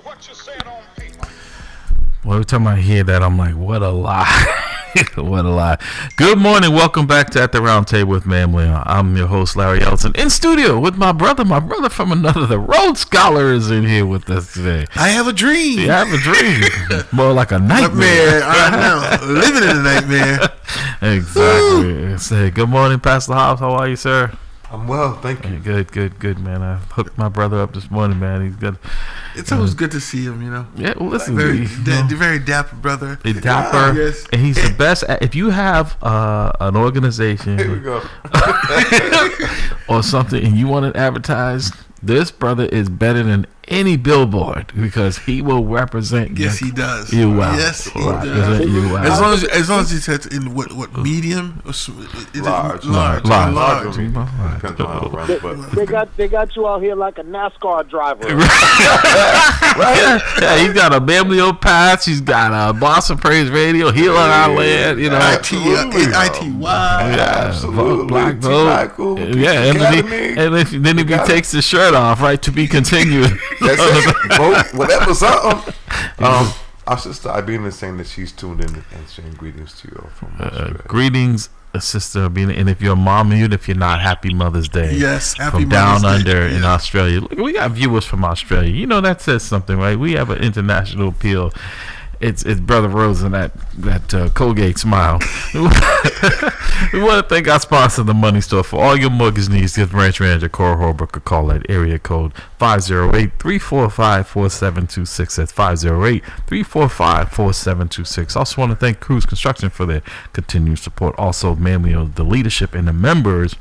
what you said on paper. Well, every time I hear that, I'm like, what a lie. What a lie. Good morning. Welcome back to At the Round Table with MAMLEO. I'm your host, Larry Ellison, in studio with my brother from another. The Rhodes Scholar is in here with us today. I have a dream. Yeah, I have a dream. More like a nightmare. I know. Living in a nightmare. Exactly. Say, good morning, Pastor Hobbs. How are you, sir? I'm well, thank you. Good, man. I hooked my brother up this morning, man. He's good. It's always good to see him, you know. Yeah, well, listen, very dapper brother. Dapper, yes. And he's the best. If you have an organization, here we go, or something, and you want to advertise, this brother is better than any billboard because he will represent. Yes, he does. You well. Yes, he does. You well. As long as he says in what medium, Large. They got you out here like a NASCAR driver. Right? Yeah, he's got a MAMLEO pass. He's got a Boston Praise Radio, Heal on Our Land. You know, ITY. Yeah, absolutely. Black Vote. Yeah, and then if he takes his shirt off, right, to be continued. That's it. Vote, whatever, something. Our sister Ibina is saying that she's tuned in and saying greetings to you from Australia. Greetings, sister Ibina, and if you're a mom, and if you're not, happy Mother's Day. Yes, happy from Mother's down Day. under in Australia. Look, we got viewers from Australia. You know that says something, right? We have an international appeal. It's Brother Rose and that Colgate smile. We want to thank our sponsor, the Money Store. For all your mortgage needs, give Branch Manager Cora Holbrook a call at area code 508-345-4726. That's 508-345-4726. Also want to thank Cruz Construction for their continued support. Also, MAMLEO, the leadership, and the members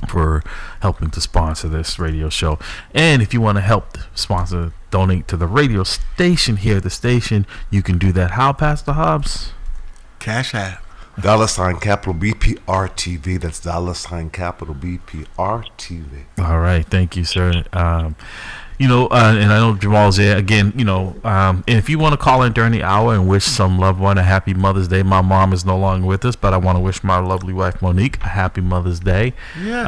for helping to sponsor this radio show. And if you want to help sponsor, donate to the radio station here at the station, you can do that. How, Pastor Hobbs? Cash App. $capital BPRTV. That's $capital BPRTV. All right, thank you, sir. And I know Jamal's there again. And if you want to call in during the hour and wish some loved one a happy Mother's Day, my mom is no longer with us, but I want to wish my lovely wife Monique a happy Mother's Day. Yes.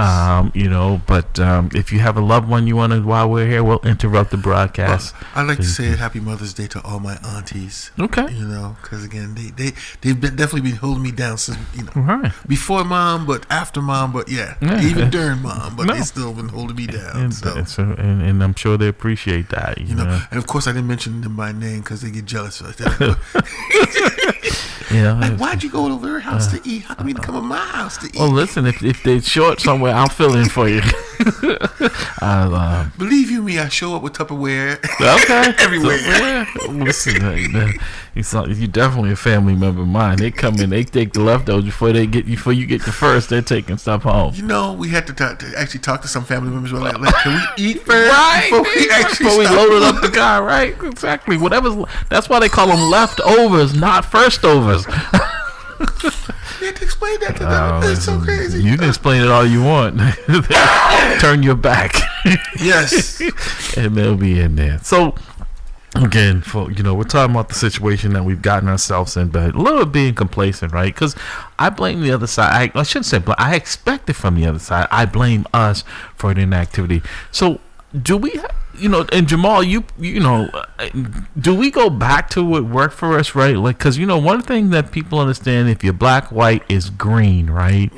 But if you have a loved one you want to, while we're here, we'll interrupt the broadcast. Well, I'd like to say a happy Mother's Day to all my aunties. Okay. Because again, they've definitely been holding me down since Right. Before mom, but after mom, but even during mom, but they still been holding me down. And I'm sure they appreciate that, you know. And of course, I didn't mention them by name because they get jealous. Like, why'd you go to their house to eat? How come you didn't come to my house to eat? Well, listen, if they're short somewhere, I'll fill in for you. Believe you me, I show up with Tupperware. Okay, everywhere. Listen, you're definitely a family member of mine. They come in, they take the leftovers before you get the first. They're taking stuff home. We had to actually talk to some family members. We're like, can we eat first? Right. Before we loaded up the car, right? Exactly. That's why they call them leftovers, not firstovers. You have to explain that to them. That's so crazy. You can explain it all you want. Turn your back. Yes. And they'll be in there. So, again, we're talking about the situation that we've gotten ourselves in, but a little being complacent, right? Because I blame the other side. I shouldn't say blame. I expect it from the other side. I blame us for the inactivity. So, do we, and Jamal, do we go back to what worked for us, right? Like, because, one thing that people understand, if you're black, white is green, right?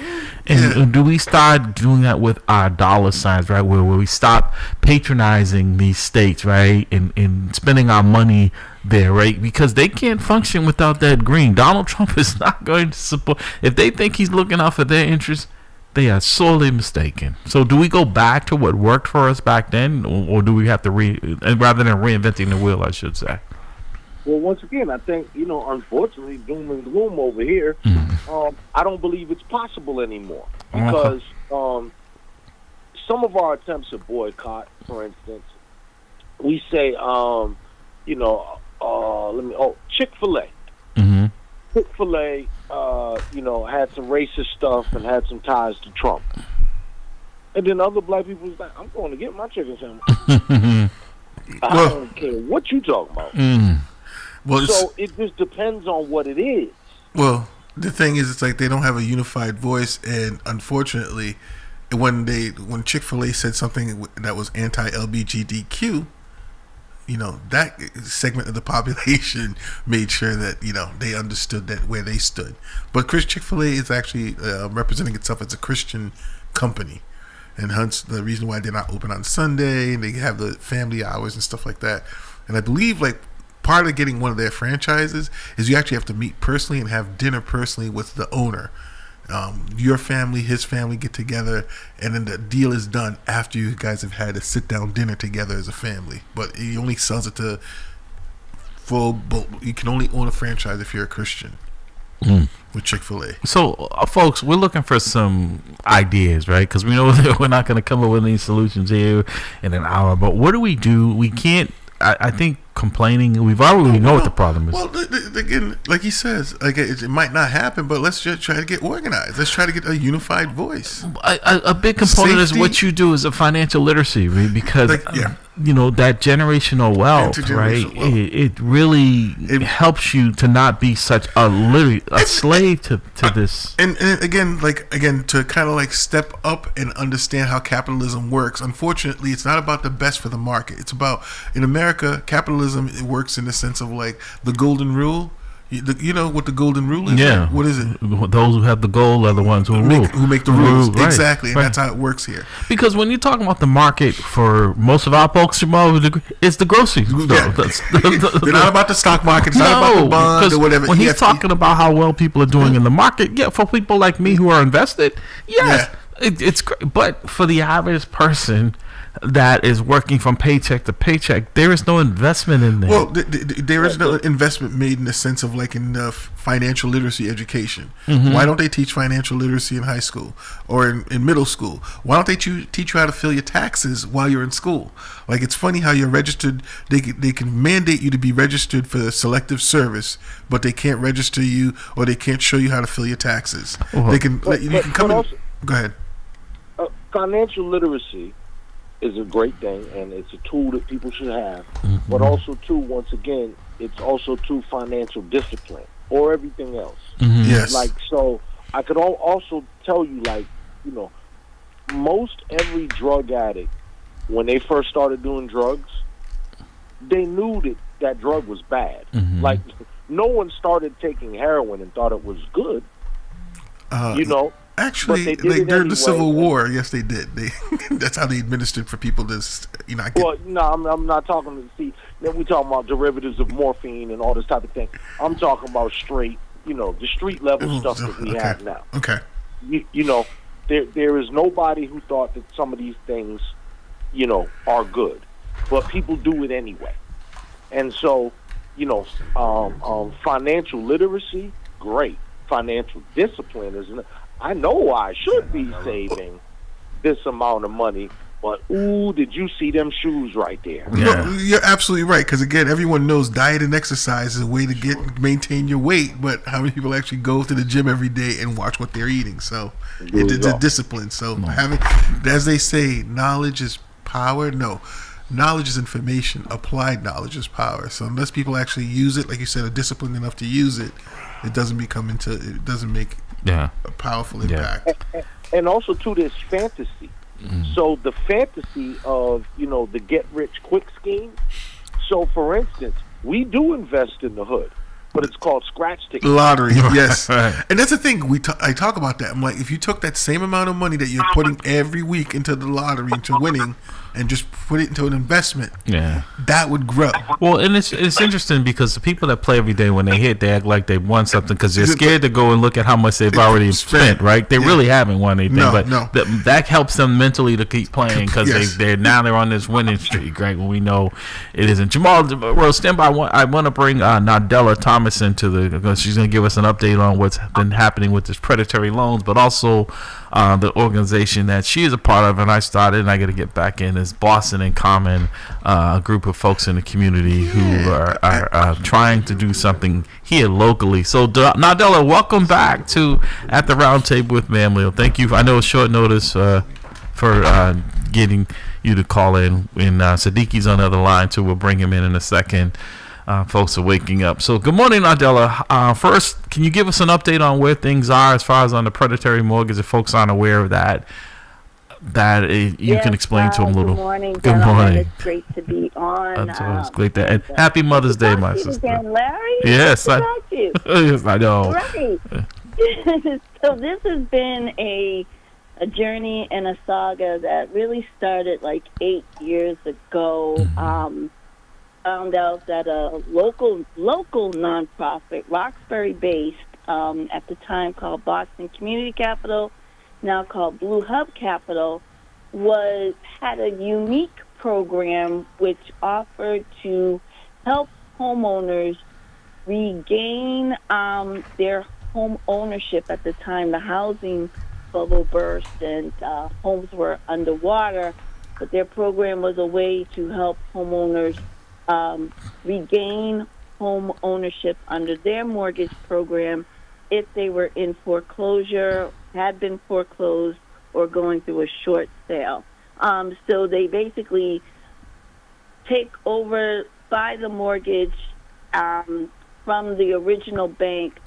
And do we start doing that with our dollar signs, right? Where we stop patronizing these states, right? And spending our money there, right? Because they can't function without that green. Donald Trump is not going to support. If they think he's looking out for their interests, they are sorely mistaken. So do we go back to what worked for us back then, or do we have to rather than reinventing the wheel, I should say? Well, once again, I think, unfortunately, doom and gloom over here, I don't believe it's possible anymore. Because some of our attempts at boycott, for instance, we say, Chick-fil-A. Mm-hmm. Chick-fil-A, had some racist stuff and had some ties to Trump. And then other black people was like, I'm going to get my chicken sandwich. I don't care what you talking about. Well, so it just depends on what it is. Well, the thing is, it's like they don't have a unified voice, and unfortunately, when Chick-fil-A said something that was anti-LGBTQ, that segment of the population made sure that they understood that where they stood. But Chick-fil-A is actually representing itself as a Christian company, and hence the reason why they're not open on Sunday, and they have the family hours and stuff like that. And I believe like part of getting one of their franchises is you actually have to meet personally and have dinner personally with the owner. Your family, his family get together, and then the deal is done after you guys have had a sit-down dinner together as a family. But he only sells it to full. You can only own a franchise if you're a Christian with Chick-fil-A. So, folks, we're looking for some ideas, right? Because we know that we're not going to come up with any solutions here in an hour. But what do? We can't. I think complaining. We know what the problem is. Well, again, like he says, like it might not happen, but let's just try to get organized. Let's try to get a unified voice. A big component is what you do is a financial literacy, right? Because that generational wealth, right? It really helps you to not be such a slave to this. And again, to kind of like step up and understand how capitalism works. Unfortunately, it's not about the best for the market. It's about, in America, capitalism. It works in the sense of like the golden rule. You know what the golden rule is? Yeah. Right? What is it? Those who have the goal are the ones who rule. Who make the rules. Right. Exactly. And that's how it works here. Because when you're talking about the market for most of our folks, it's the grocery store. Yeah. They're not about the stock market. It's not about the bond or whatever. When he's talking about how well people are doing in the market, for people like me who are invested, yes, it's great. But for the average person that is working from paycheck to paycheck, there is no investment in there. Well, there is no investment made in the sense of like in financial literacy education. Mm-hmm. Why don't they teach financial literacy in high school or in middle school? Why don't they teach you how to fill your taxes while you're in school? Like, it's funny how you're registered. They can mandate you to be registered for selective service, but they can't register you or they can't show you how to fill your taxes. Uh-huh. You can come in. Go ahead. Financial literacy is a great thing, and it's a tool that people should have. Mm-hmm. But also, too, once again, it's also too financial discipline or everything else. Mm-hmm. Yes. Like, so I could also tell you, like, most every drug addict, when they first started doing drugs, they knew that drug was bad. Mm-hmm. Like, no one started taking heroin and thought it was good. Actually, like during the Civil War, yes, they did. That's how they administered for people to, I'm not talking to see. Then we talking about derivatives of morphine and all this type of thing. I'm talking about straight, the street level stuff that we have now. Okay. There is nobody who thought that some of these things, are good, but people do it anyway. And so, financial literacy, great. Financial discipline isn't. I know I should be saving this amount of money, but ooh, did you see them shoes right there? Yeah. No, you're absolutely right, because again, everyone knows diet and exercise is a way to maintain your weight, but how many people actually go to the gym every day and watch what they're eating? So it's a discipline. So having, as they say, knowledge is power. No, knowledge is information. Applied knowledge is power. So unless people actually use it, like you said, are disciplined enough to use it, it doesn't make a powerful impact. And also, too, there's fantasy. Mm-hmm. So the fantasy of, the get-rich-quick scheme. So, for instance, we do invest in the hood, but it's called scratch tickets. Lottery, yes. And that's the thing. I talk about that. I'm like, if you took that same amount of money that you're putting every week into the lottery, into winning, and just put it into an investment, that would grow. Well, and it's interesting because the people that play every day, when they hit, they act like they won something because they're scared to go and look at how much they've already spent, right? They really haven't won anything, but that helps them mentally to keep playing because they're on this winning streak, right? When we know it isn't. Jamal Rose, stand by. I want to bring Nadella Thomas into because she's going to give us an update on what's been happening with this predatory loans, but also the organization that she is a part of, and I started, and I got to get back in, is Boston in Common, a group of folks in the community who are trying to do something here locally. So, Nadella, welcome back to At the Round Table with MAMLEO. Thank you. I know it's short notice for getting you to call in. And Sadiqi's on the other line, too. We'll bring him in a second. Folks are waking up. So, good morning, Nadella. First, can you give us an update on where things are as far as on the predatory mortgage if folks aren't aware of that? that you can explain to them a little. Good morning, Good gentlemen. morning. It's great to be on. It's great to, and happy Mother's Day, my sister. Again, Larry. Yes, I got you. Yes, I know. Right. So this has been a journey and a saga that really started like 8 years ago. Found out that a local nonprofit, Roxbury-based, at the time called Boston Community Capital, now called Blue Hub Capital, had a unique program which offered to help homeowners regain their home ownership. At the time, the housing bubble burst and homes were underwater, but their program was a way to help homeowners regain home ownership under their mortgage program if they were in foreclosure, had been foreclosed, or going through a short sale. So they basically buy the mortgage from the original bank,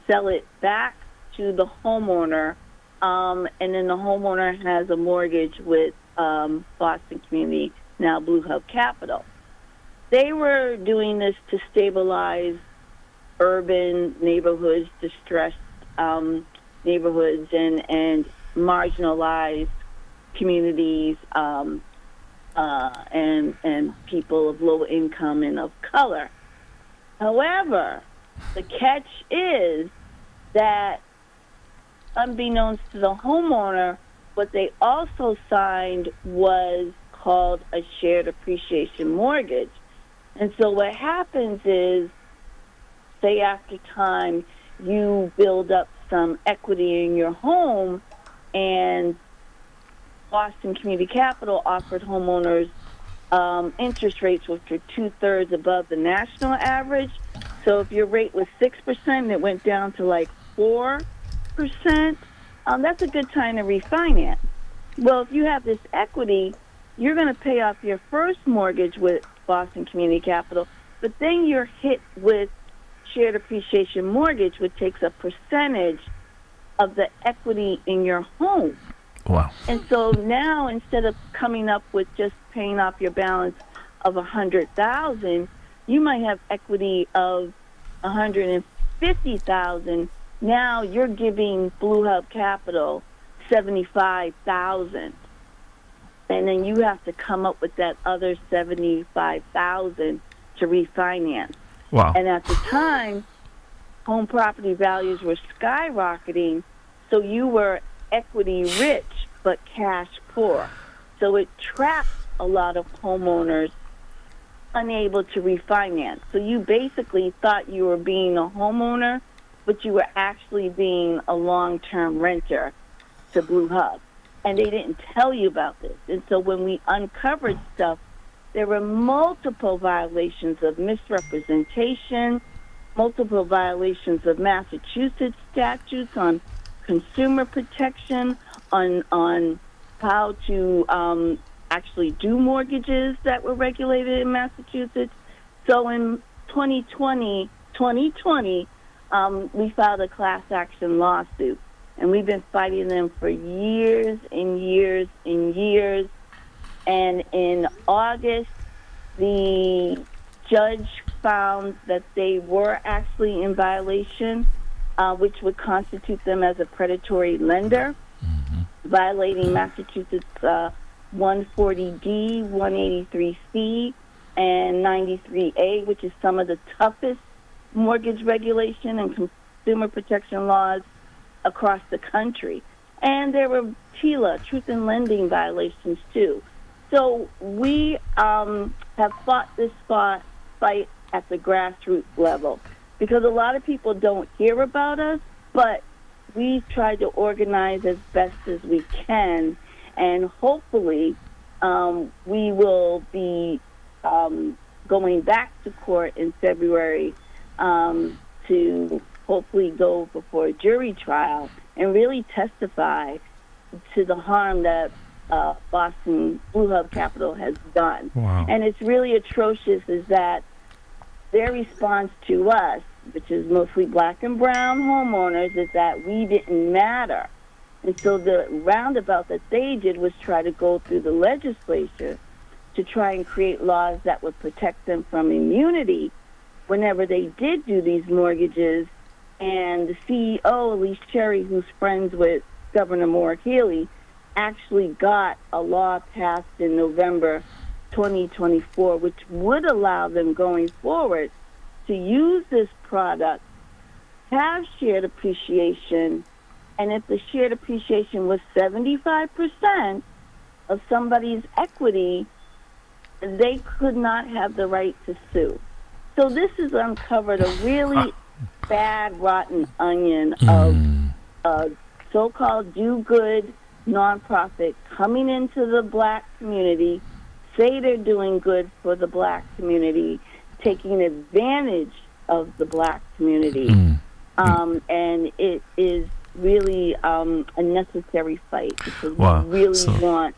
sell it back to the homeowner, and then the homeowner has a mortgage with Boston Community, now Blue Hub Capital. They were doing this to stabilize urban neighborhoods, distressed neighborhoods, and marginalized communities, and people of low income and of color. However, the catch is that, unbeknownst to the homeowner, what they also signed was called a shared appreciation mortgage. And so what happens is, say after time, you build up some equity in your home, and Boston Community Capital offered homeowners interest rates which were 2/3 above the national average. So if your rate was 6%, it went down to like 4%. That's a good time to refinance. Well, if you have this equity, you're going to pay off your first mortgage with Boston Community Capital, but then you're hit with shared appreciation mortgage, which takes a percentage of the equity in your home. Wow. And so now, instead of coming up with just paying off your balance of $100,000, you might have equity of $150,000. Now you're giving Blue Hub Capital $75,000. And then you have to come up with that other $75,000 to refinance. Wow. And at the time, home property values were skyrocketing, so you were equity rich but cash poor. So it trapped a lot of homeowners unable to refinance. So you basically thought you were being a homeowner, but you were actually being a long-term renter to Blue Hub. And they didn't tell you about this. And so when we uncovered stuff, there were multiple violations of misrepresentation, multiple violations of Massachusetts statutes on consumer protection, on how to actually do mortgages that were regulated in Massachusetts. So in 2020, we filed a class action lawsuit. And we've been fighting them for years and years and years. And in August, the judge found that they were actually in violation, which would constitute them as a predatory lender, violating Massachusetts 140D, 183C, and 93A, which is some of the toughest mortgage regulation and consumer protection laws across the country. And there were TILA, truth in lending violations too. So we have fought this fight at the grassroots level because a lot of people don't hear about us, but we try to organize as best as we can, and hopefully we will be going back to court in February to hopefully go before a jury trial and really testify to the harm that Boston Blue Hub Capital has done. Wow. And it's really atrocious is that their response to us, which is mostly black and brown homeowners, is that we didn't matter. And so the roundabout that they did was try to go through the legislature to try and create laws that would protect them from immunity whenever they did do these mortgages. And the CEO, Elise Cherry, who's friends with Governor Maura Healey, actually got a law passed in November 2024, which would allow them going forward to use this product, have shared appreciation, and if the shared appreciation was 75% of somebody's equity, they could not have the right to sue. So this has uncovered a really bad, rotten onion of a so-called do-good nonprofit coming into the black community, say they're doing good for the black community, taking advantage of the black community. And it is really a necessary fight because we really want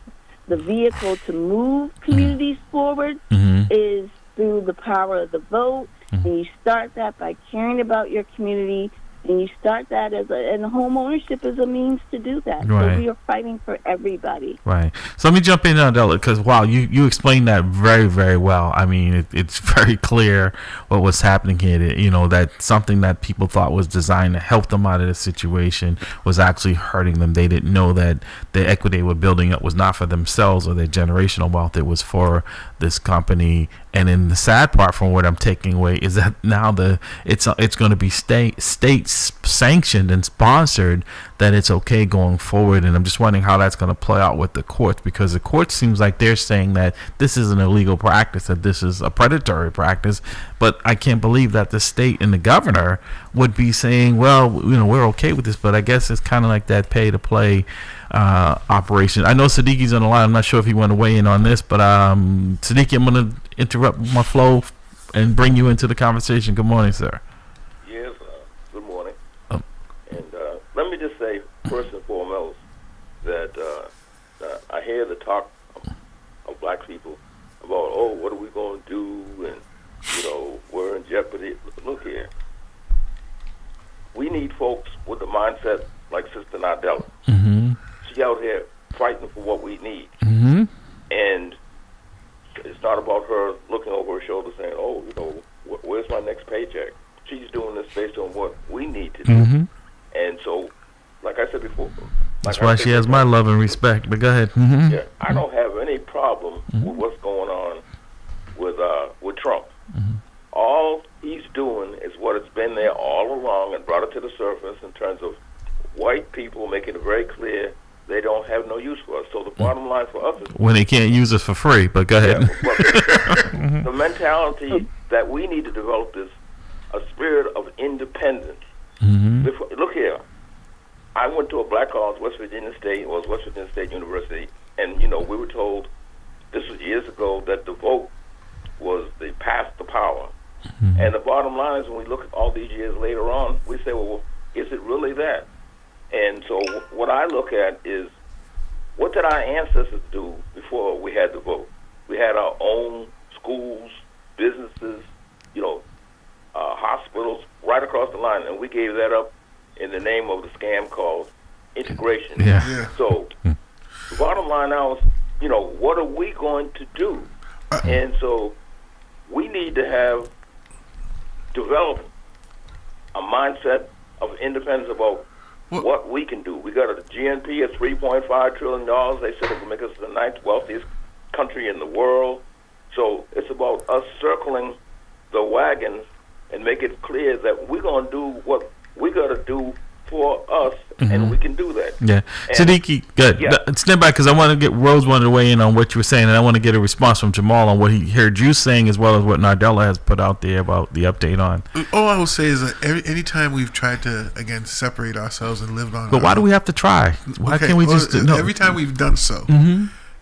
the vehicle to move communities forward is through the power of the vote. And you start that by caring about your community, and you start that and home ownership is a means to do that. Right. So we are fighting for everybody. Right. So let me jump in, Adela, because wow, you explained that very, very well. I mean, it's very clear what was happening here. That something that people thought was designed to help them out of the situation was actually hurting them. They didn't know that the equity they were building up was not for themselves or their generational wealth. It was for this company. And then the sad part from what I'm taking away is that now it's going to be state sanctioned and sponsored, that it's okay going forward. And I'm just wondering how that's going to play out with the courts, because the court seems like they're saying that this is an illegal practice, that this is a predatory practice. But I can't believe that the state and the governor would be saying, well, we're okay with this. But I guess it's kind of like that pay to play operation. I know Sadiqi's on the line. I'm not sure if he want to weigh in on this, but Sadiqui, I'm going to interrupt my flow and bring you into the conversation. Good morning, sir. Yes, good morning. And let me just say, first and foremost, that I hear the talk of black people about, what are we going to do, and, we're in jeopardy. Look here. We need folks with the mindset like Sister Nadella. She out here fighting for what we need. And it's not about her looking over her shoulder saying, where's my next paycheck? She's doing this based on what we need to do. And so, like I said before, that's why she has my love and respect. But go ahead. Yeah, I don't have any problem with what's going on with Trump. All he's doing is what has been there all along and brought it to the surface in terms of white people making it very clear they don't have no use for us. So the bottom line for us is, when they can't use us for free. But go ahead. Yeah, the mentality that we need to develop is a spirit of independence. Look here. I went to a black college, West Virginia State, University, and we were told, this was years ago, that the vote was the path to power. And the bottom line is, when we look at all these years later on, we say, well, is it really that? And so what I look at is, what did our ancestors do before we had the vote? We had our own schools, businesses, hospitals right across the line, and we gave that up in the name of the scam called integration. So the bottom line now is, what are we going to do? And so we need to develop a mindset of independence about what we can do. We got a GNP of $3.5 trillion. They said it would make us the ninth wealthiest country in the world. So it's about us circling the wagon and make it clear that we're going to do what we got to do for us, and we can do that. Yeah. Siddiqui, good. Yeah. Stand by, because I want to get Rose wanted to weigh in on what you were saying, and I want to get a response from Jamal on what he heard you saying, as well as what Nardella has put out there about the update on. All I will say is that anytime we've tried to, again, separate ourselves and live on. But why do we have to try? Why can't we just? No. Every time we've done so,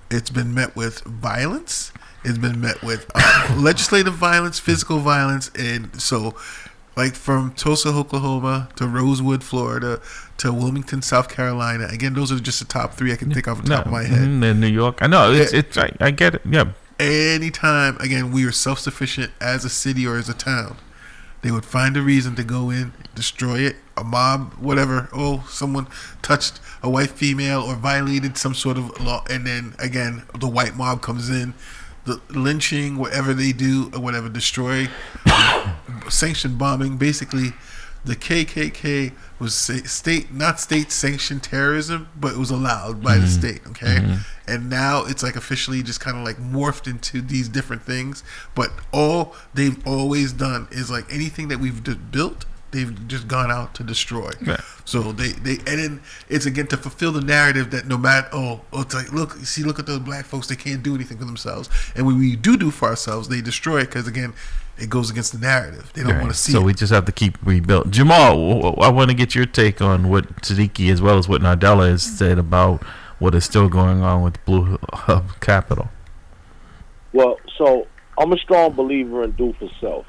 it's been met with violence. It's been met with legislative violence, physical violence, and so. Like from Tulsa, Oklahoma, to Rosewood, Florida, to Wilmington, South Carolina. Again, those are just the top three I can think off the top of my head. In New York. I know. I get it. Yeah. Anytime, again, we are self-sufficient as a city or as a town, they would find a reason to go in, destroy it, a mob, whatever. Oh, someone touched a white female or violated some sort of law, and then again the white mob comes in, the lynching, whatever they do or whatever, destroy, sanctioned bombing. Basically, the KKK was not state sanctioned terrorism, but it was allowed by the state. Okay, and now it's like officially just kind of like morphed into these different things. But all they've always done is like anything that we've built, they've just gone out to destroy. Yeah. So they and then it's again to fulfill the narrative that no matter it's like look at those black folks, they can't do anything for themselves, and when we do for ourselves, they destroy it because again it goes against the narrative. They don't want to see it. So we just have to keep rebuild. Jamal, I want to get your take on what Siddiqui as well as what Nardella has said about what is still going on with Blue Hub Capital. Well, so I'm a strong believer in do for self.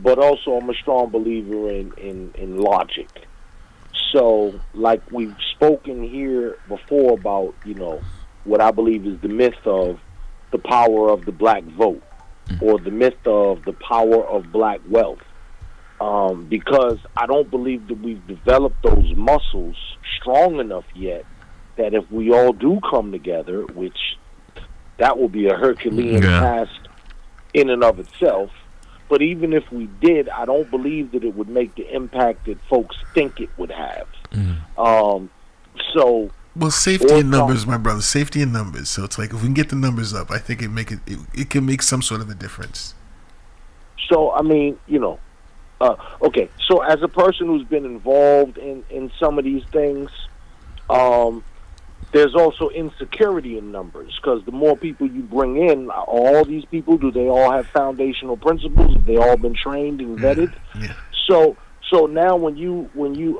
But also I'm a strong believer in logic. So, like we've spoken here before about, what I believe is the myth of the power of the black vote or the myth of the power of black wealth. Because I don't believe that we've developed those muscles strong enough yet that if we all do come together, which that will be a Herculean task in and of itself, but even if we did, I don't believe that it would make the impact that folks think it would have. Well, safety in numbers, my brother. Safety in numbers. So it's like if we can get the numbers up, I think it can make some sort of a difference. So I mean, okay. So as a person who's been involved in some of these things, there's also insecurity in numbers because the more people you bring in, all these people, do they all have foundational principles? Have they all been trained and vetted? Yeah. So now when you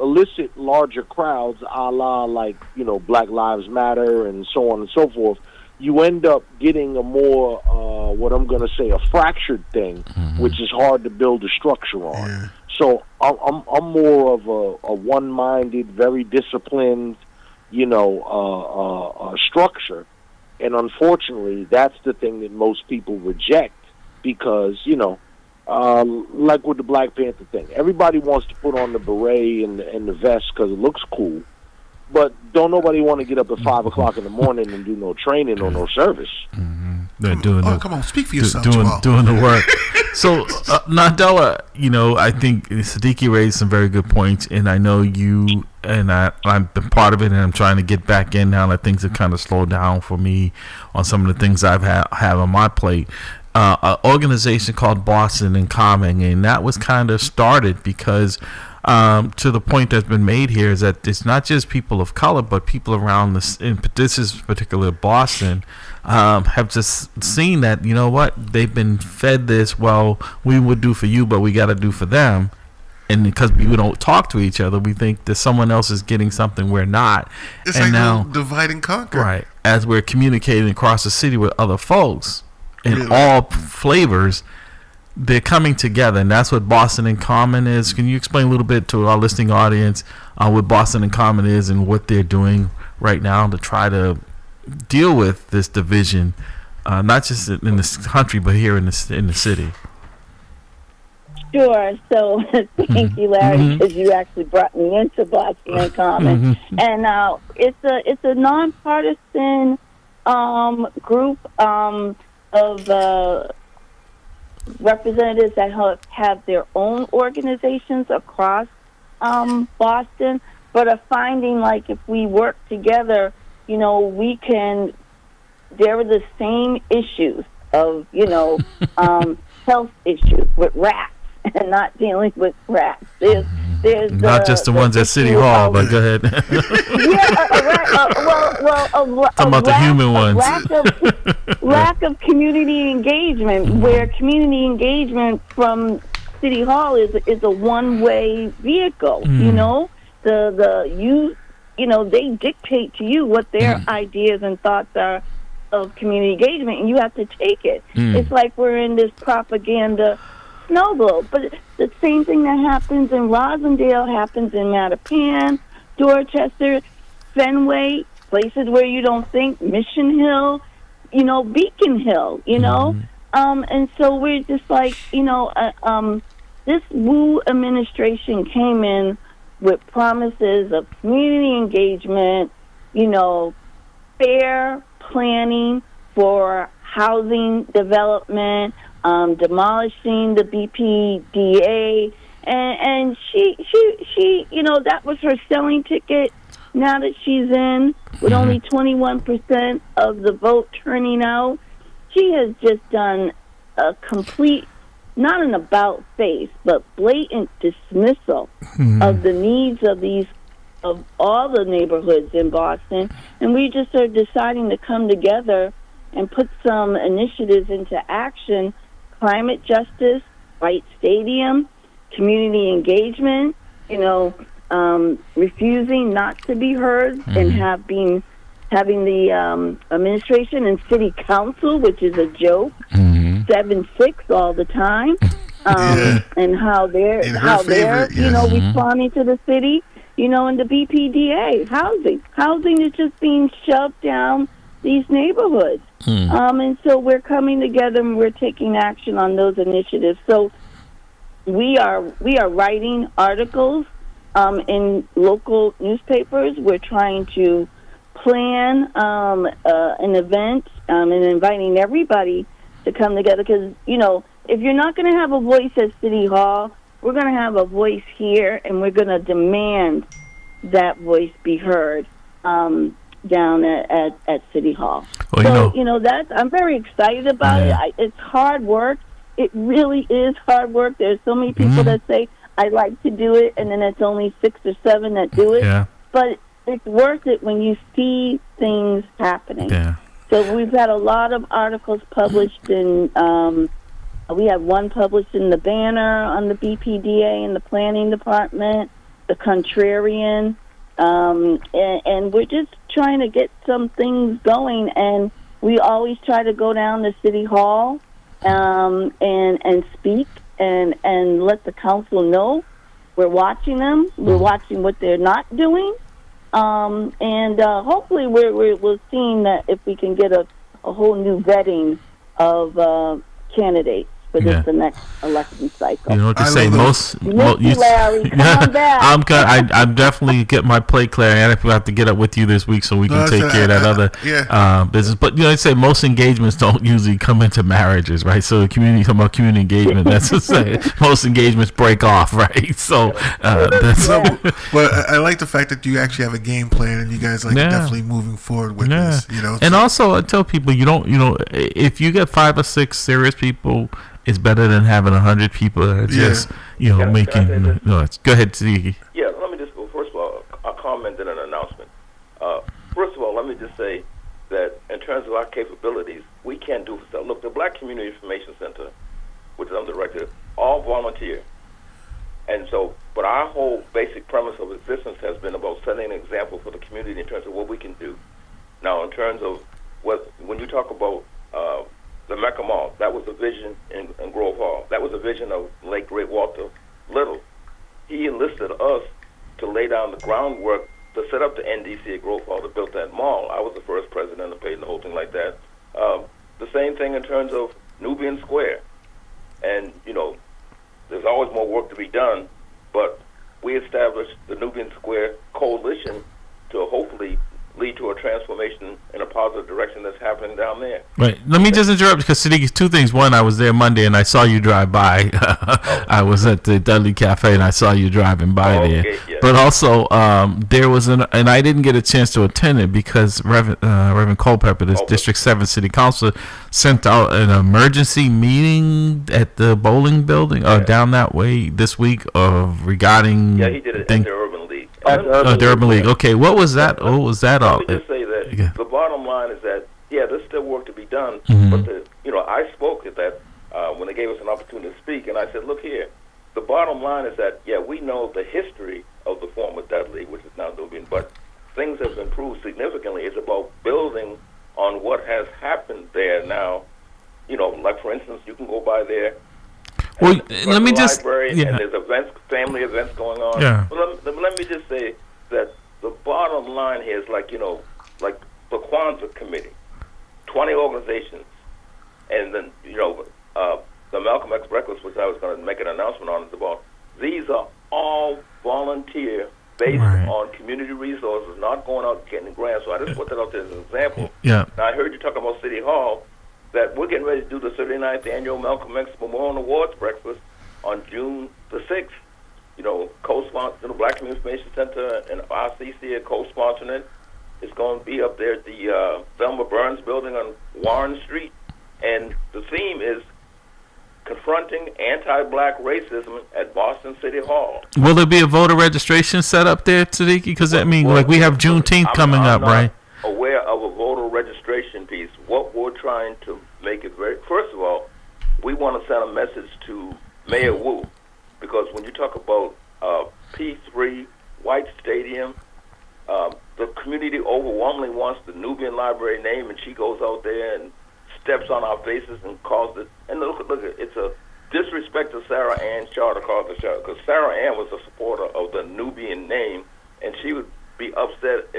elicit larger crowds, a la like Black Lives Matter and so on and so forth, you end up getting a more what I'm going to say a fractured thing, which is hard to build a structure on. Yeah. So I'm more of a one-minded, very disciplined, structure, and unfortunately, that's the thing that most people reject because like with the Black Panther thing, everybody wants to put on the beret and the vest because it looks cool, but don't nobody want to get up at 5 o'clock in the morning and do no training or no service. They're doing come on, speak for yourself. Doing the work. So, Nadella, I think Siddiqui raised some very good points, and I know you and I'm part of it, and I'm trying to get back in now that things have kind of slowed down for me on some of the things I've have on my plate. An organization called Boston in Common, and that was kind of started because to the point that's been made here is that it's not just people of color, but people around this is particularly Boston, have just seen that, they've been fed this, well, we would do for you, but we got to do for them. And because we don't talk to each other, we think that someone else is getting something we're not. It's and like now, divide and conquer. Right. As we're communicating across the city with other folks in all flavors, they're coming together, and that's what Boston in Common is. Can you explain a little bit to our listening audience what Boston in Common is and what they're doing right now to try to deal with this division, not just in this country, but here in the city? Sure. So thank you, Larry, because you actually brought me into Boston in Common, and it's a nonpartisan group of representatives that have their own organizations across Boston, but are finding like if we work together, we can. There are the same issues of health issues with rats and not dealing with rats. There's not just the ones at City Hall, but go ahead. Talking about the human ones. Lack of community engagement, where community engagement from City Hall is a one-way vehicle. They dictate to you what their ideas and thoughts are of community engagement, and you have to take it. It's like we're in this propaganda snowball. But the same thing that happens in Rosendale happens in Mattapan, Dorchester, Fenway, places where you don't think, Mission Hill, Beacon Hill, and so we're just like, this Wu administration came in with promises of community engagement, fair planning for housing development, demolishing the BPDA, and she, that was her selling ticket. Now that she's in with only 21% of the vote turning out, she has just done a complete, not an about face, but blatant dismissal of the needs of all the neighborhoods in Boston. And we just are deciding to come together and put some initiatives into action: climate justice, White Stadium, community engagement, refusing not to be heard and having the administration and city council, which is a joke, 7-6 all the time, and how they're responding to the city, and the BPDA housing is just being shoved down these neighborhoods, and so we're coming together and we're taking action on those initiatives. So we are writing articles in local newspapers. We're trying to plan an event and inviting everybody to come together, because if you're not going to have a voice at City Hall, we're going to have a voice here, and we're going to demand that voice be heard down at City Hall. Well, so I'm very excited about it. It's hard work. It really is hard work. There's so many people that say, I like to do it, and then it's only 6 or 7 that do it. Yeah. But it's worth it when you see things happening. Yeah. So we've had a lot of articles published in, we had one published in the Banner on the BPDA in the planning department, the Contrarian, and we're just trying to get some things going. And we always try to go down to City Hall and speak and let the council know we're watching them. We're watching what they're not doing. And hopefully we're seeing that if we can get a whole new vetting of candidates for the next election cycle. You know what to say? Larry, come on back. I'm definitely get my plate clear, and if we have to get up with you this week so we can take care of that other business. But they say most engagements don't usually come into marriages, right? So talking about community engagement, that's to say most engagements break off, right? So that's. But I like the fact that you actually have a game plan, and you guys definitely moving forward with this. And also I tell people if you get 5 or 6 serious people, it's better than having 100 people that are just, making noise. Go ahead, Ziggy. Yeah, let me just go. First of all, a comment and an announcement. First of all, let me just say that in terms of our capabilities, we can't do stuff. Look, the Black Community Information Center, which I'm the director, all volunteer. And so, but our whole basic premise of existence has been about setting an example for the community in terms of what we can do. Now, in terms of when you talk about the Mecca Mall, that was a vision in Grove Hall. That was a vision of late great Walter Little. He enlisted us to lay down the groundwork to set up the NDC at Grove Hall to build that mall. I was the first president that paid the whole thing like that. The same thing in terms of Nubian Square. And, there's always more work to be done, but we established the Nubian Square Coalition to hopefully lead to a transformation in a positive direction that's happening down there. Right. Let me just interrupt, because Siddiq, 2 things. One, I was there Monday and I saw you drive by. I was at the Dudley Cafe and I saw you driving by there. Yeah. But also, there was and I didn't get a chance to attend it because Reverend Culpepper, this District 7 City Council, sent out an emergency meeting at the bowling building down that way this week regarding. Yeah, he did it at the Urban League. The Urban League. Okay, what was that? What was that all? Let me just say that the bottom line is that there's still work to be done. But I spoke at that when they gave us an opportunity to speak, and I said, look here, the bottom line is that we know the history of the former Dudley, which is now Nubian, but things have improved significantly. It's about building on what has happened there now. Like for instance, you can go by there. Well, let me just. And there's events, family events going on. Yeah. But let me just say that the bottom line here is like the Kwanzaa Committee, 20 organizations, and then the Malcolm X breakfast, which I was going to make an announcement on, is about these are all volunteer based on community resources, not going out getting grants. So I just put that out there as an example. Yeah. Now, I heard you talking about City Hall, that we're getting ready to do the 39th annual Malcolm X Memorial Awards breakfast on June the 6th. You know, co-sponsored, the Black Community Information Center and RCC are co-sponsoring it. It's going to be up there at the Thelma Burns building on Warren Street. And the theme is confronting anti-black racism at Boston City Hall. Will there be a voter registration set up there, Siddiqui? Because I mean, like we have Juneteenth coming up, right? Aware of a voter registration piece. What we're trying to make it very, first of all, we want to send a message to Mayor Wu, because when you talk about P3, White Stadium, the community overwhelmingly wants the Nubian Library name, and she goes out there and steps on our faces and calls it. And look, it's a disrespect to Sarah Ann Shaw to call it the show, because Sarah Ann was a supporter of the Nubian name, and she would be upset.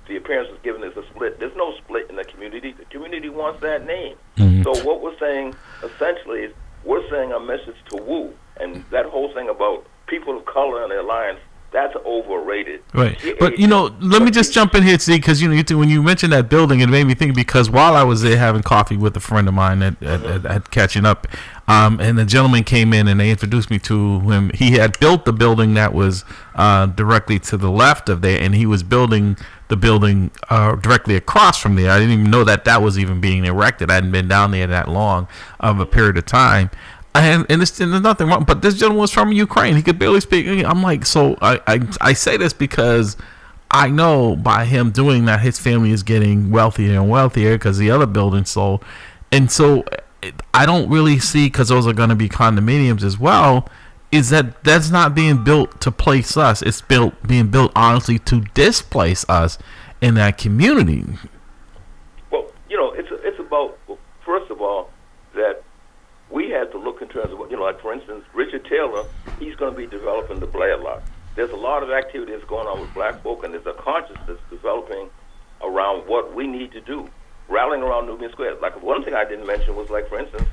The appearance was given as a split. There's no split in the community. The community wants that name. Mm-hmm. So what we're saying essentially is we're saying a message to Wu, and that whole thing about people of color and their alliance, that's overrated. Right. But, you know, let me just jump in here, see, because, you know, when you mentioned that building, it made me think, because while I was there having coffee with a friend of mine at Catching Up, and the gentleman came in and they introduced me to him. He had built the building that was directly to the left of there, and he was building the building directly across from there. I didn't even know that was even being erected. I hadn't been down there that long of a period of time. And there's nothing wrong, but this gentleman was from Ukraine. He could barely speak. I'm like, so I say this because I know by him doing that, his family is getting wealthier and wealthier because the other building sold. And so I don't really see, because those are going to be condominiums as well, is that's not being built to place us. It's being built, honestly, to displace us in that community. Well, you know, it's about, first of all, that we have to look in terms of, you know, like, for instance, Richard Taylor, he's going to be developing the Blair lot. There's a lot of activity that's going on with black folk, and there's a consciousness developing around what we need to do, rallying around Nubian Square. Like, one thing I didn't mention was, like, for instance,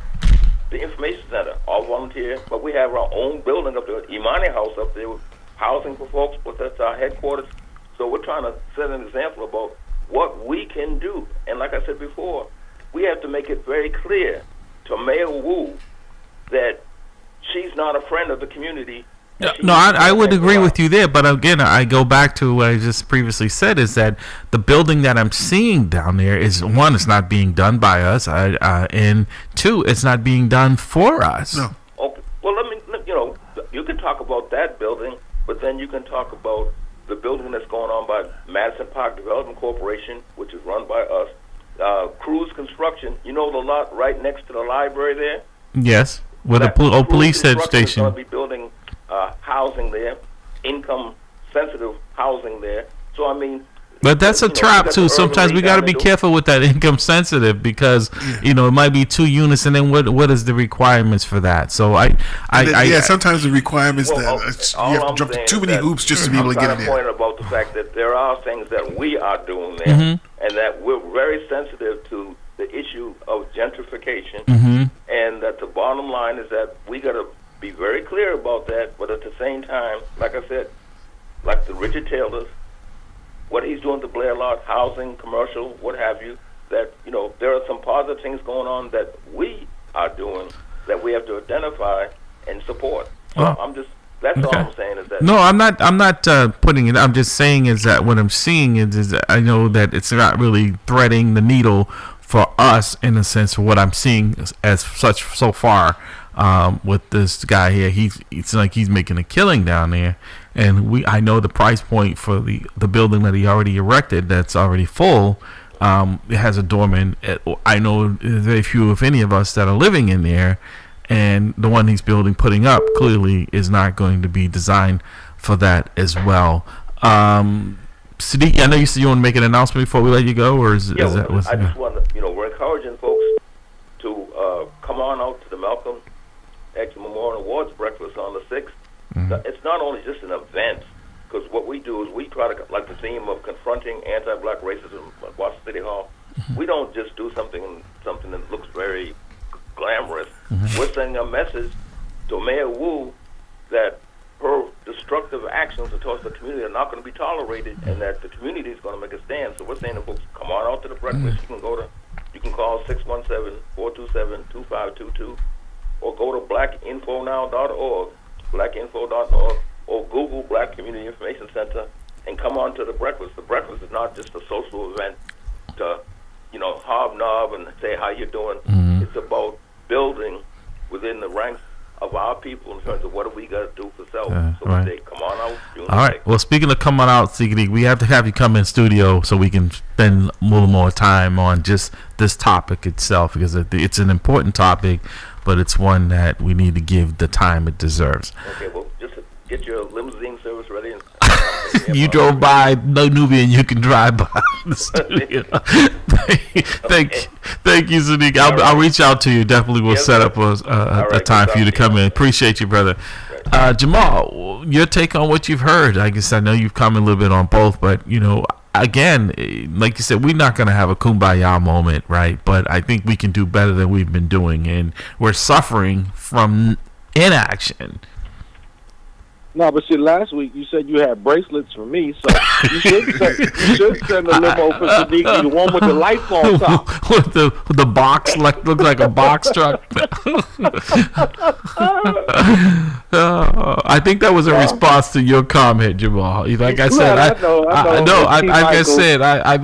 the information center, all volunteer, but we have our own building up there, Imani House up there, with housing for folks, but that's our headquarters. So we're trying to set an example about what we can do. And like I said before, we have to make it very clear to Mayor Wu that she's not a friend of the community. No, I would agree with you there, but again, I go back to what I just previously said, is that the building that I'm seeing down there is, one, it's not being done by us, and two, it's not being done for us. No. Okay. Well, you know, you can talk about that building, but then you can talk about the building that's going on by Madison Park Development Corporation, which is run by us. Cruz Construction, you know the lot right next to the library there? Yes, with a police head station. Going to be building housing there, income-sensitive housing there. So, I mean... But that's a trap, too. Sometimes we got to be careful with that income-sensitive, because, you know, it might be 2 units, and then what is the requirements for that? So, sometimes the requirements you have to jump too many hoops just to be able to get in there. I'm point about the fact that there are things that we are doing there, and that we're very sensitive to the issue of gentrification, and that the bottom line is that we got to be very clear about that, but at the same time, like I said, like the Richard Taylor's, what he's doing to Blair lot, housing, commercial, what have you, that, you know, there are some positive things going on that we are doing that we have to identify and support. So that's all I'm saying is that. No, I'm not putting it. I'm just saying is that what I'm seeing is that I know that it's not really threading the needle for us in a sense of what I'm seeing as such so far. With this guy here, it's like he's making a killing down there, and I know the price point for the building that he already erected that's already full. It has a doorman. I know very few, if any, of us that are living in there, and the one he's putting up clearly is not going to be designed for that as well. Siddiqui, I know you said you want to make an announcement before we let you go, or is that? I just want to, we're encouraging folks to come on out to the Malcolm X Memorial Awards breakfast on the 6th. It's not only just an event, because what we do is we try to, like the theme of confronting anti-black racism at Washington City Hall, we don't just do something that looks very glamorous. we're sending a message to Mayor Wu that her destructive actions towards the community are not going to be tolerated, and that the community is going to make a stand. So we're saying to folks, come on out to the breakfast. You can call 617-427-2522, or go to blackinfonow.org, blackinfo.org, or Google Black Community Information Center, and come on to the breakfast. The breakfast is not just a social event to, hobnob and say how you're doing. It's about building within the ranks of our people in terms of what do we got to do for self. So we say, come on out. All right. Well, speaking of coming out, Sigrid, we have to have you come in studio so we can spend a little more time on just this topic itself, because it's an important topic, but it's one that we need to give the time it deserves. Okay, well, just get your limousine service ready. And you drove by no Nubian, you can drive by the studio. Thank you, Sadiq. I'll reach out to you. Definitely we'll set up a time for you to come in. Appreciate you, brother. Jamal, your take on what you've heard. I guess I know you've commented a little bit on both, but again, like you said, we're not going to have a kumbaya moment, right? But I think we can do better than we've been doing, and we're suffering from inaction. No, but see, last week you said you had bracelets for me, so you should send a limo for Sadiq, the one with the lights on top. with the box, looks like a box truck. I think that was a response to your comment, Jamal. Like I said, I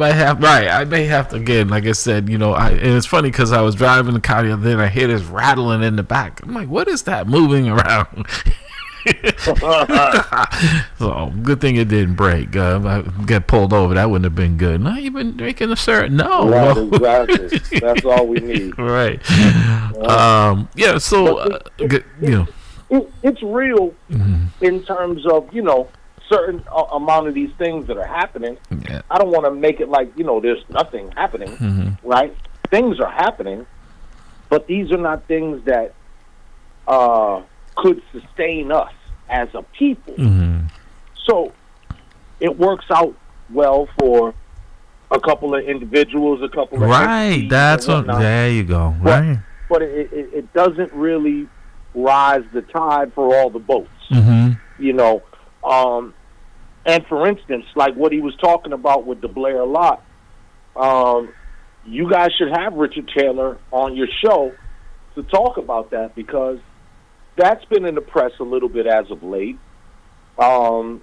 may have to, again, like I said, and it's funny because I was driving the car the other day and I hear this rattling in the back. I'm like, what is that moving around? So good thing it didn't break. If I get pulled over, that wouldn't have been good. No, you've been drinking a syrup? No. Right, exactly. That's all we need. Right. Yeah. So it's real in terms of certain amount of these things that are happening. Yeah. I don't want to make it like there's nothing happening. Right? Things are happening, but these are not things that could sustain us as a people. So it works out well for a couple of individuals, a couple of entities. That's what. There you go. Right. But it doesn't really rise the tide for all the boats. And for instance, like what he was talking about with the Blair lot, you guys should have Richard Taylor on your show to talk about that, because that's been in the press a little bit as of late. And,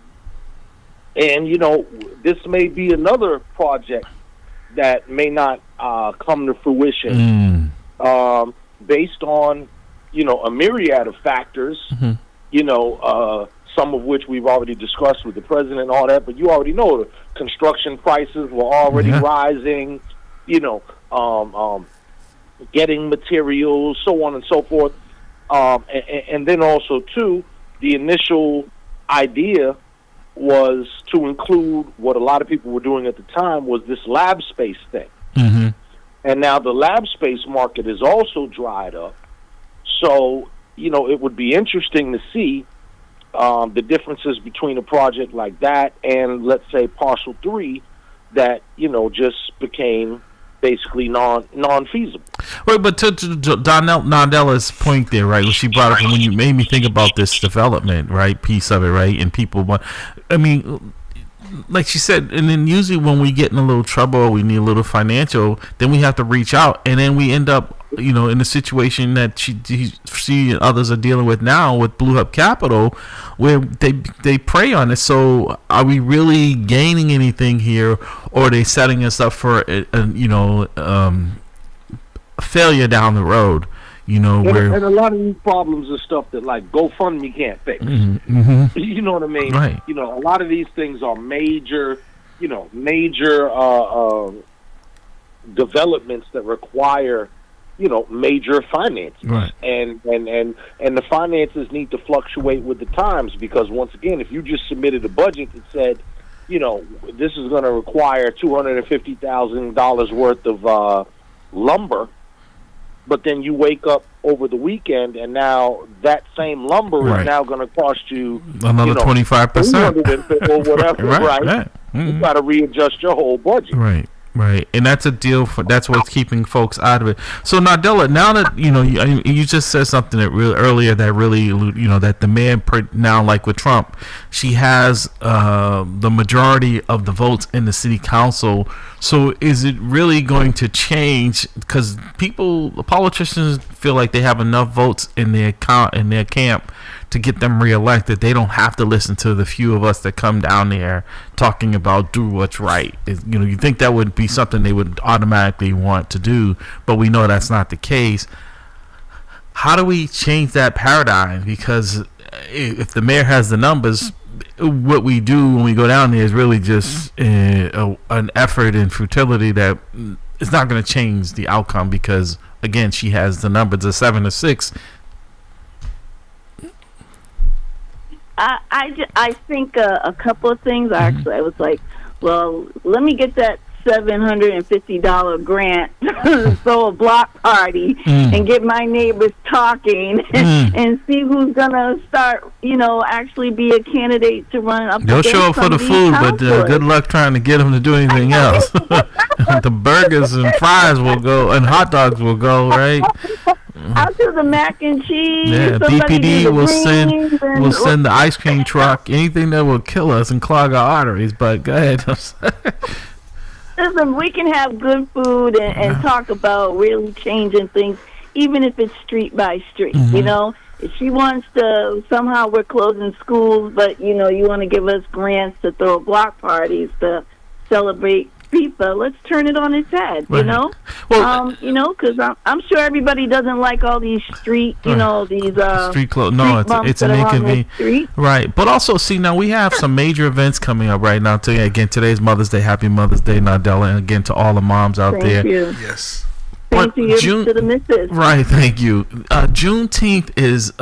this may be another project that may not come to fruition based on, a myriad of factors, some of which we've already discussed with the president and all that, but you already know the construction prices were already rising, getting materials, so on and so forth. And then also, too, the initial idea was to include what a lot of people were doing at the time was this lab space thing. And now the lab space market is also dried up. So, it would be interesting to see the differences between a project like that and, let's say, Parcel 3 that, just became basically non-feasible. Right, but to Nandella's point there, right, what she brought up, and when you made me think about this development, right, piece of it, right, and people want, like she said, and then usually when we get in a little trouble or we need a little financial, then we have to reach out, and then we end up, in a situation that she and others are dealing with now with Blue Hub Capital, where they prey on it. So are we really gaining anything here, or are they setting us up for a failure down the road? And a lot of these problems are stuff that like GoFundMe can't fix. You know what I mean? Right. A lot of these things are major developments that require major finances. Right. And the finances need to fluctuate with the times, because once again, if you just submitted a budget that said, this is going to require $250,000 worth of lumber, but then you wake up over the weekend and now that same lumber is now going to cost you another 25% or whatever, right? You got to readjust your whole budget. Right. Right, and that's a deal for. That's what's keeping folks out of it. So Nardella, now that you just said something that earlier that really that the man now, like with Trump, she has the majority of the votes in the city council. So is it really going to change? Because the politicians feel like they have enough votes in their camp to get them reelected. They don't have to listen to the few of us that come down there talking about do what's right. You think that would be something they would automatically want to do, but we know that's not the case. How do we change that paradigm? Because if the mayor has the numbers, what we do when we go down there is really just an effort and futility that it's not going to change the outcome, because again, she has the numbers of 7-6. I think a couple of things. Actually, I was like, well, let me get that $750 grant to throw a block party and get my neighbors talking and see who's gonna start, actually be a candidate to run up. They'll show up for the food, but good luck trying to get them to do anything else. The burgers and fries will go, and hot dogs will go, right? I'll do the mac and cheese. Yeah, BPD will send the ice cream truck, anything that will kill us and clog our arteries. But go ahead. Listen, we can have good food and talk about really changing things, even if it's street by street. If she wants to, somehow we're closing schools, but you want to give us grants to throw block parties to celebrate FIFA, let's turn it on its head, Well, because I'm sure everybody doesn't like all these street, these street clothes. No, it's an inconvenience, right? But also, see, now we have some major events coming up right now. Again, today's Mother's Day. Happy Mother's Day, Nardella, and again to all the moms out there. Thank you. Yes. Thank you to the missus. Right, thank you. Juneteenth is,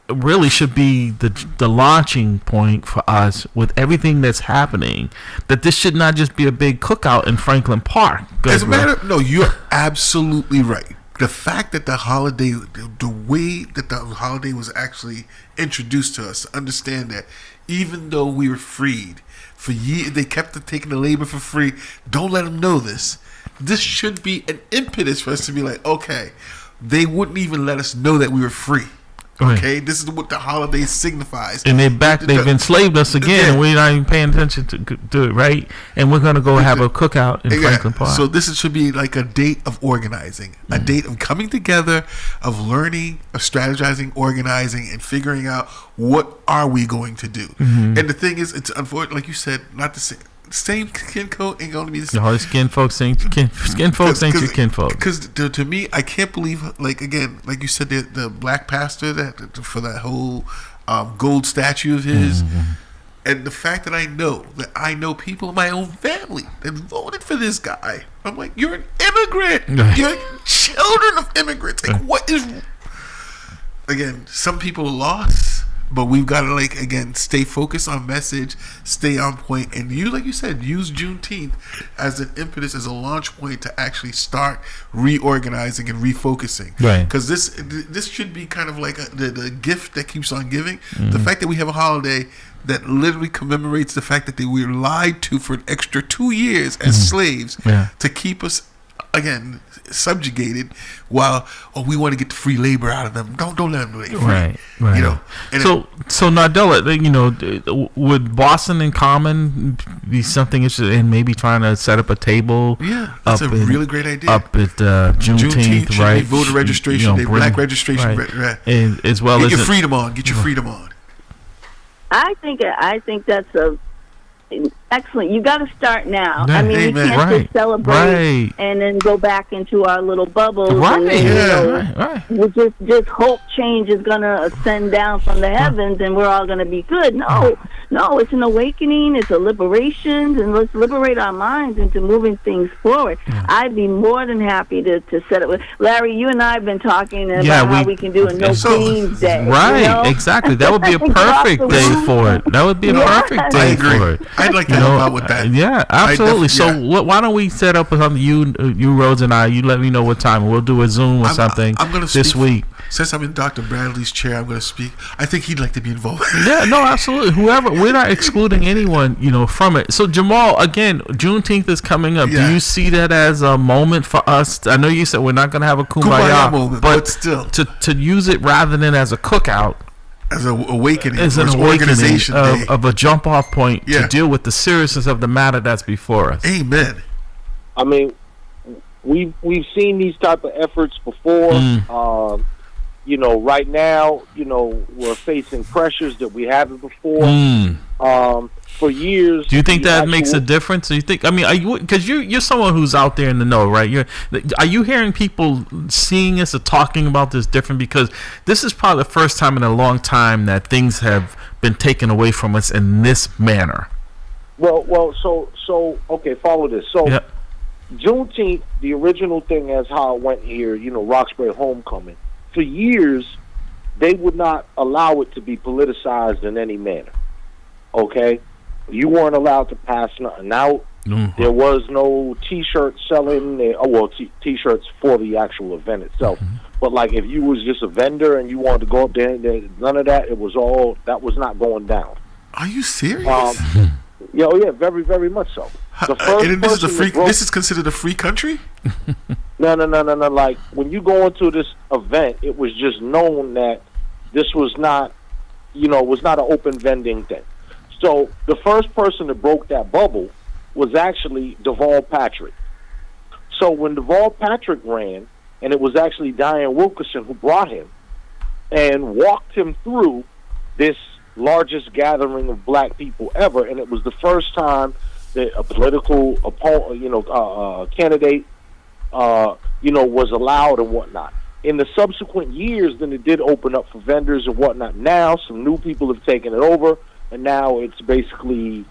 really should be the launching point for us with everything that's happening. That this should not just be a big cookout in Franklin Park. As a matter, no, you're absolutely right. The fact that the holiday, the way that the holiday was actually introduced to us, understand that even though we were freed for years, they kept taking the labor for free. Don't let them know this. This should be an impetus for us to be like, okay, they wouldn't even let us know that we were free. Okay, this is what the holiday signifies. And they've enslaved us again, and we're not even paying attention to it, right? And we're going to go have a cookout in Franklin Park. So this should be like a date of organizing, a date of coming together, of learning, of strategizing, organizing, and figuring out what are we going to do. And the thing is, it's unfortunate, like you said, not the same skin coat ain't going to be the same. No, skin folks ain't your kin folk. Because to me, I can't believe, like you said, the black pastor that for that whole gold statue of his, and the fact that I know people in my own family that voted for this guy. I'm like, you're an immigrant. You're children of immigrants. Like, what is? Again, some people lost. But we've got to, stay focused on message, stay on point, and like you said, use Juneteenth as an impetus, as a launch point to actually start reorganizing and refocusing. Right. Because this should be kind of like the gift that keeps on giving. The fact that we have a holiday that literally commemorates the fact that we were lied to for an extra 2 years as slaves to keep us, again, subjugated, while we want to get the free labor out of them. Don't let them do it free. Right. So Nardella, would Boston and Common be something interesting in maybe trying to set up a table? Yeah, that's a really great idea. Up at Juneteenth, right? Voter registration, black registration, right. And as well get your freedom on. Get your freedom on. I think that's a excellent. You got to start now. I mean, we can't just celebrate and then go back into our little bubbles. We just hope change is going to ascend down from the heavens and we're all going to be good. No, it's an awakening. It's a liberation, and let's liberate our minds into moving things forward. I'd be more than happy to set it with Larry. You and I have been talking about how we can do a no beans day. Right, exactly. That would be a perfect day for it. That would be a perfect day for it. I'd like to help out with that. Yeah, absolutely. Why don't we set up something? You Rhodes and I. You let me know what time, and we'll do a Zoom or something. I'm gonna this week. Since I'm in Dr. Bradley's chair, I'm going to speak. I think he'd like to be involved. Yeah, no, absolutely. Whoever, we're not excluding anyone, from it. So Jamal, again, Juneteenth is coming up. Yeah. Do you see that as a moment for us? I know you said we're not going to have a kumbaya moment, but still, to use it rather than as a cookout, as an awakening, as an organization of a jump off point to deal with the seriousness of the matter that's before us. Amen. I mean, we've seen these type of efforts before. Right now, we're facing pressures that we haven't before. For years. Do you think that makes a difference? Do you think? I mean, are you, because you're someone who's out there in the know, right? Are you hearing people seeing this or talking about this different? Because this is probably the first time in a long time that things have been taken away from us in this manner. So okay, follow this. So. Yep. Juneteenth, the original thing as how it went here, Roxbury Homecoming. For years, they would not allow it to be politicized in any manner. Okay? You weren't allowed to pass nothing out. Mm-hmm. There was no T-shirt selling. T-shirts for the actual event itself. Mm-hmm. But, like, if you was just a vendor and you wanted to go up there, none of that. That was not going down. Are you serious? Yeah, very, very much so. This is considered a free country? No. Like, when you go into this event, it was just known that this was not, was not an open vending thing. So the first person that broke that bubble was actually Deval Patrick. So when Deval Patrick ran, and it was actually Diane Wilkerson who brought him and walked him through this largest gathering of black people ever, and it was the first time that a political candidate, was allowed and whatnot. In the subsequent years, then it did open up for vendors and whatnot. Now, some new people have taken it over, and now it's basically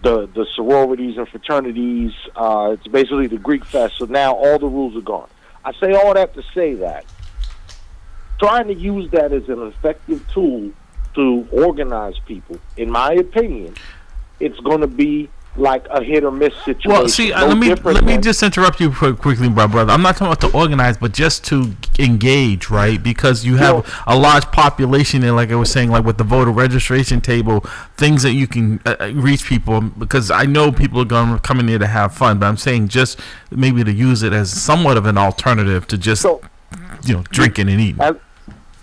the sororities and fraternities. It's basically the Greek fest. So now all the rules are gone. I say all that to say that trying to use that as an effective tool to organize people, in my opinion, it's going to be like a hit or miss situation. Well, see, let me just interrupt you quickly, my brother. I'm not talking about to organize, but just to engage, right? Because you have a large population, and like I was saying, like with the voter registration table, things that you can reach people. Because I know people are going to come in there to have fun, but I'm saying just maybe to use it as somewhat of an alternative to just drinking and eating.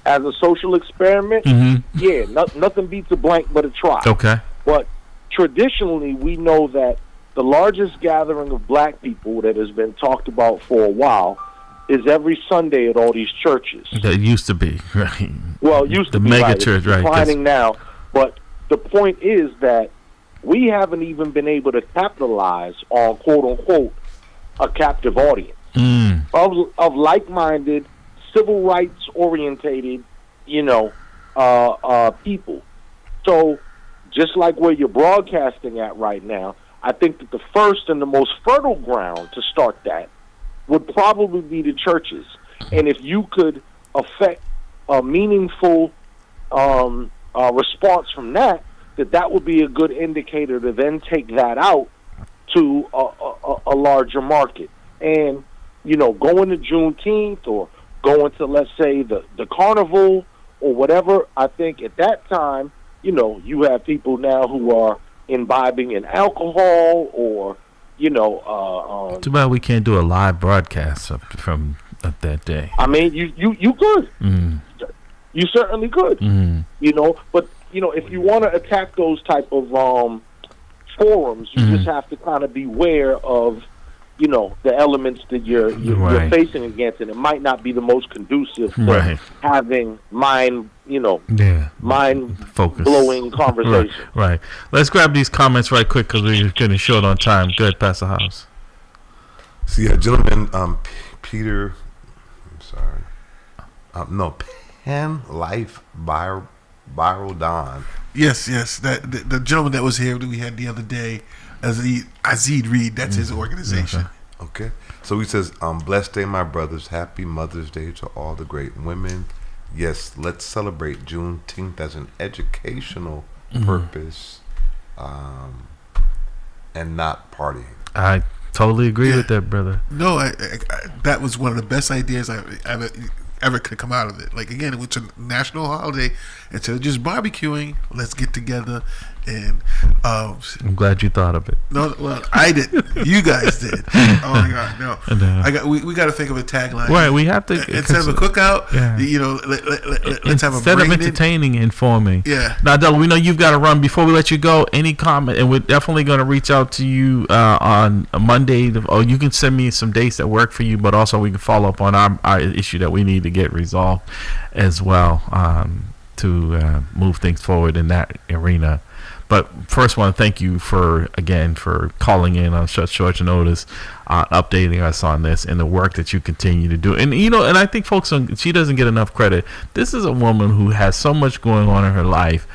As a social experiment, nothing beats a blank but a try. Okay, but traditionally, we know that the largest gathering of black people that has been talked about for a while is every Sunday at all these churches. That used to be, right? Well, it used to be, mega church, right? It's declining now. But the point is that we haven't even been able to capitalize on, quote-unquote, a captive audience of like-minded, civil rights-orientated, people. So just like where you're broadcasting at right now, I think that the first and the most fertile ground to start that would probably be the churches. And if you could affect a meaningful response from that would be a good indicator to then take that out to a larger market. And, going to Juneteenth or going to, let's say, the carnival or whatever, I think at that time, you have people now who are imbibing in alcohol or, too bad we can't do a live broadcast from that day. I mean, you could. Mm-hmm. You certainly could. Mm-hmm. But, if you want to attack those type of forums, you just have to kind of beware of, the elements that you're facing against, and it might not be the most conducive to having mind blowing conversation. Right. Let's grab these comments right quick because we're getting short on time. Good, Pastor House. So gentleman, Peter. I'm sorry. Pen Life Viral Don. Yes. That the gentleman that was here that we had the other day. Azid Reed, that's his organization. Okay. So he says, blessed day, my brothers. Happy Mother's Day to all the great women. Yes, let's celebrate Juneteenth as an educational purpose. and not partying. I totally agree with that, brother. No, I that was one of the best ideas I ever could come out of it. Like, again, it's a national holiday. Instead of just barbecuing, let's get together and I'm glad you thought of it. no, well, I didn't. You guys did. Oh my God, no! We got to think of a tagline. Right, we have to instead of a cookout. Yeah. You know, let's have a instead of brain in. entertaining, informing. Yeah. Now, Della, we know you've got to run. Before we let you go, any comment? And we're definitely going to reach out to you on Monday. Or you can send me some dates that work for you, but also we can follow up on our issue that we need to get resolved as well to move things forward in that arena. But first, I want to thank you for calling in on such short notice, updating us on this and the work that you continue to do. And and I think folks, she doesn't get enough credit. This is a woman who has so much going on in her life.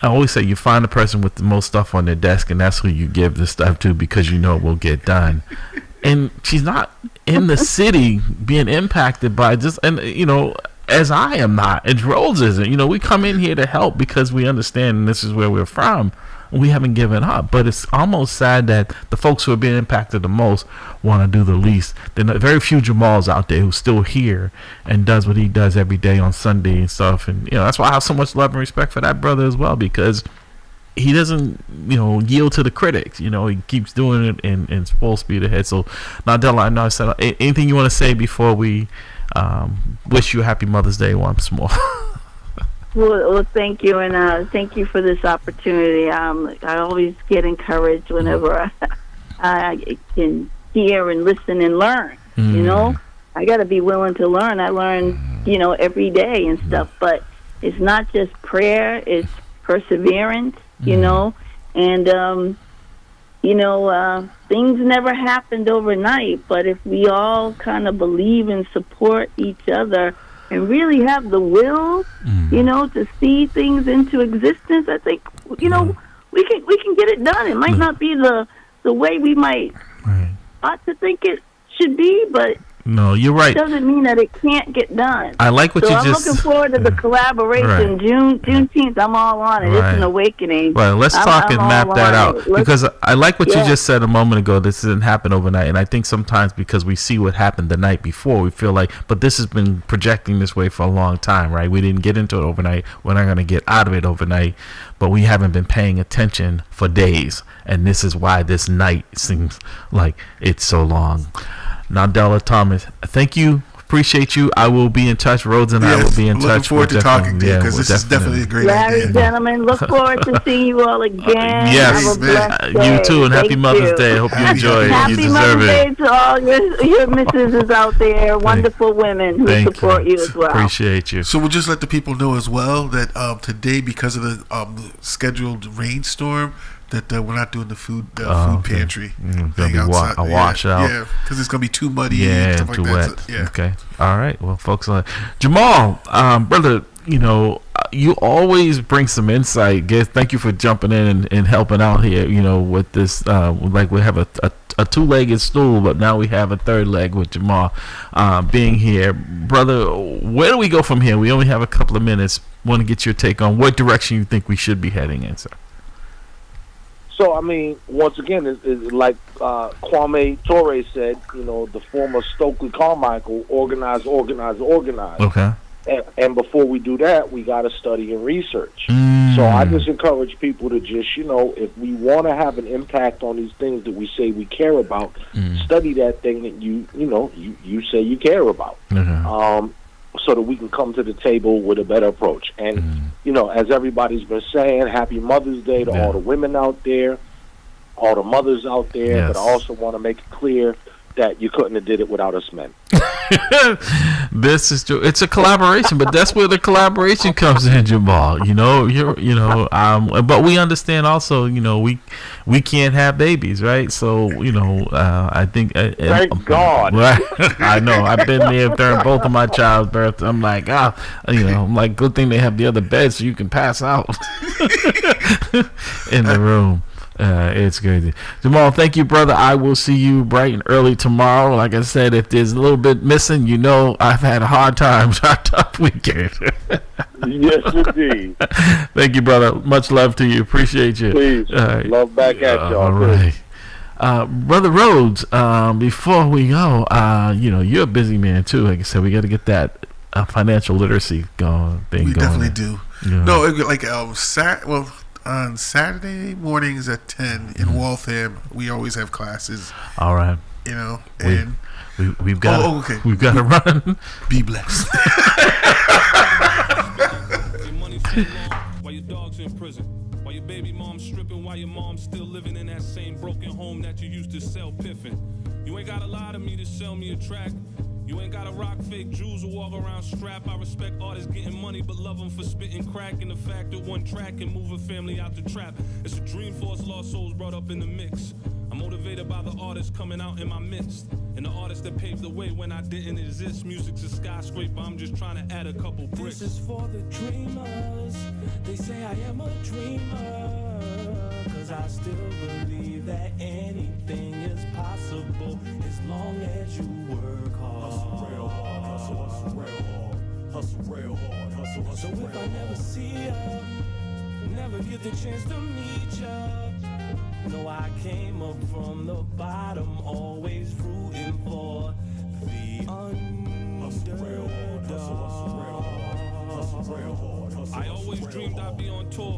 I always say you find the person with the most stuff on their desk, and that's who you give the stuff to because you know it will get done. And she's not in the city being impacted by just as I am not, and Rhodes isn't. We come in here to help because we understand and this is where we're from. We haven't given up, but it's almost sad that the folks who are being impacted the most want to do the least. There are very few Jamals out there who's still here and does what he does every day on Sunday and stuff. And that's why I have so much love and respect for that brother as well, because he doesn't yield to the critics. He keeps doing it in full speed ahead. So now, Della, I know I said anything you want to say before we wish you a happy Mother's Day once more. Well, thank you, and thank you for this opportunity. I always get encouraged whenever I can hear and listen and learn. I got to be willing to learn. I learn, every day and stuff. But it's not just prayer; it's perseverance. And things never happened overnight. But if we all kind of believe and support each other and really have the will, to see things into existence, I think, we can get it done. It might not be the way we might ought to think it should be, but no, you're right. It doesn't mean that it can't get done. I like what I'm looking forward to the collaboration. Right. Juneteenth, I'm all on it. It's an awakening. Right, let's talk and map that out. Because I like what you just said a moment ago. This didn't happen overnight. And I think sometimes because we see what happened the night before, we feel like, but this has been projecting this way for a long time, right? We didn't get into it overnight. We're not going to get out of it overnight. But we haven't been paying attention for days. And this is why this night seems like it's so long. Nadella Thomas, thank you. Appreciate you. I will be in touch. Rhodes and I will be in touch. Looking forward to talking to you because this is definitely a great idea. Gentlemen, look forward to seeing you all again. Yes, have a blessed day. You too, and happy Mother's Day. I hope you enjoy it. Happy You deserve Mother's Day it. to all your missuses out there, wonderful women who support you as well. Appreciate you. So we'll just let the people know as well that today, because of the scheduled rainstorm, that we're not doing the food pantry thing outside. A washout. Yeah, because it's going to be too muddy and stuff too like wet. that. So, yeah. Okay. All right. Well, folks, Jamal, brother, you always bring some insight. Thank you for jumping in and helping out here, with this. Like we have a two-legged stool, but now we have a third leg with Jamal being here. Brother, where do we go from here? We only have a couple of minutes. Want to get your take on what direction you think we should be heading in, sir. So, once again, it's like Kwame Ture said, the former Stokely Carmichael, organize. Okay. And before we do that, we got to study and research. So I just encourage people to just, if we want to have an impact on these things that we say we care about, study that thing that you say you care about. So that we can come to the table with a better approach. And, as everybody's been saying, happy Mother's Day to all the women out there, all the mothers out there. Yes. But I also want to make it clear that you couldn't have did it without us men. This is true. It's a collaboration, but that's where the collaboration comes in, Jamal. But we understand also, we can't have babies, right? So, I think thank God. Right? I know. I've been there during both of my child's birth. I'm like, good thing they have the other bed so you can pass out in the room. It's crazy. Jamal, thank you, brother. I will see you bright and early tomorrow. Like I said, if there's a little bit missing, I've had a hard time, tough weekend. Yes, indeed. Thank you, brother. Much love to you. Appreciate you. Please. Love back at y'all. All right. Brother Rhodes, before we go, you're a busy man too. Like I said, we got to get that financial literacy going. We definitely do. Yeah. No, like on Saturday mornings at 10 in Waltham, we always have classes. All right. And we've got we've got to run. Be blessed. While your dog's in prison, while your baby mom's stripping, while your mom's still living in that same broken home that you used to sell piffin'. You ain't gotta lie to me to sell me a track. You ain't gotta rock fake jewels or walk around strap. I respect artists getting money, but love them for spitting crack. And the fact that one track can move a family out the trap. It's a dream for us lost souls brought up in the mix. I'm motivated by the artists coming out in my midst. And the artists that paved the way when I didn't exist. Music's a skyscraper, I'm just trying to add a couple bricks. This is for the dreamers. They say I am a dreamer. Cause I still believe that anything is possible as long as you work hard. Hustle real hard, hustle real hard. Hustle real hard, hustle so if I never see ya, never get the chance to meet ya, no, I came up from the bottom, always rooting for the underdog. I always dreamed I'd be on tour.